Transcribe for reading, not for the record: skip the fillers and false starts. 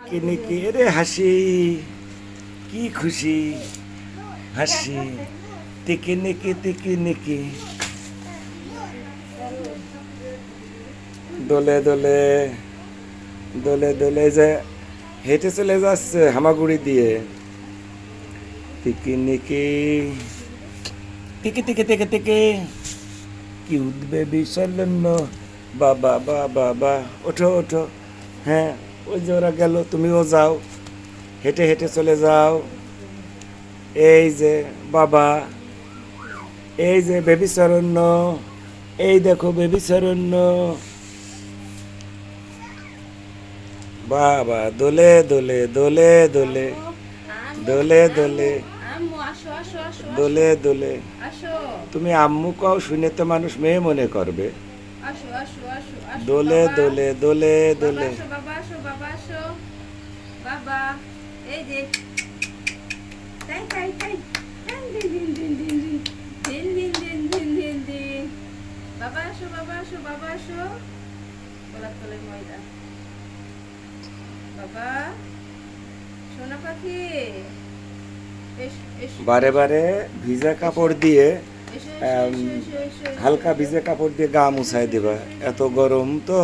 নিকি রে হাসি, কি খুশি হাসি, টিকি নিকি দোলে দোলে দোলে দোলে যে হেঁটে চলে যাচ্ছে হামাগুড়ি দিয়ে। টিকি নিকি টিকি টিকি টিকি টিকি কিউট বেবি সলন্ন, বাবা বাবা বা, ওঠো ওঠো। হ্যাঁ, ওই যে ওরা গেল, তুমিও যাও, হেঁটে হেঁটে চলে যাও। এই যে বাবা, এই যে বেবি শরণ্য, এই দেখো বেবি শরণ্য, বাবা দোলে দোলে দোলে দোলে দোলে দোলে আম্মু আসো আসো আসো দোলে দোলে। আসো তুমি আম্মু কও, শুনে তো মানুষ মেয়ে মনে করবে। আসো আসো আসো আসো দোলে বাবা দোলে দোলে বাবা দোলে। আসো বাবা আসো বাবা আসো বাবা এই যে তাই তাই তাই দিন দিন দিন দিন দিন দিন দিন দিন দিন দিন দিন বাবা আসো বাবা আসো বাবা আসো গোলাপ তলের ময়দা বাবা সোনা পাখি এসো বারে বারে ভিজা কাপড় দিয়ে, এসো আম, এসো এসো এসো হালকা ভিজা কাপড় দিয়ে গা মুছাই দিবা, এত গরম তো।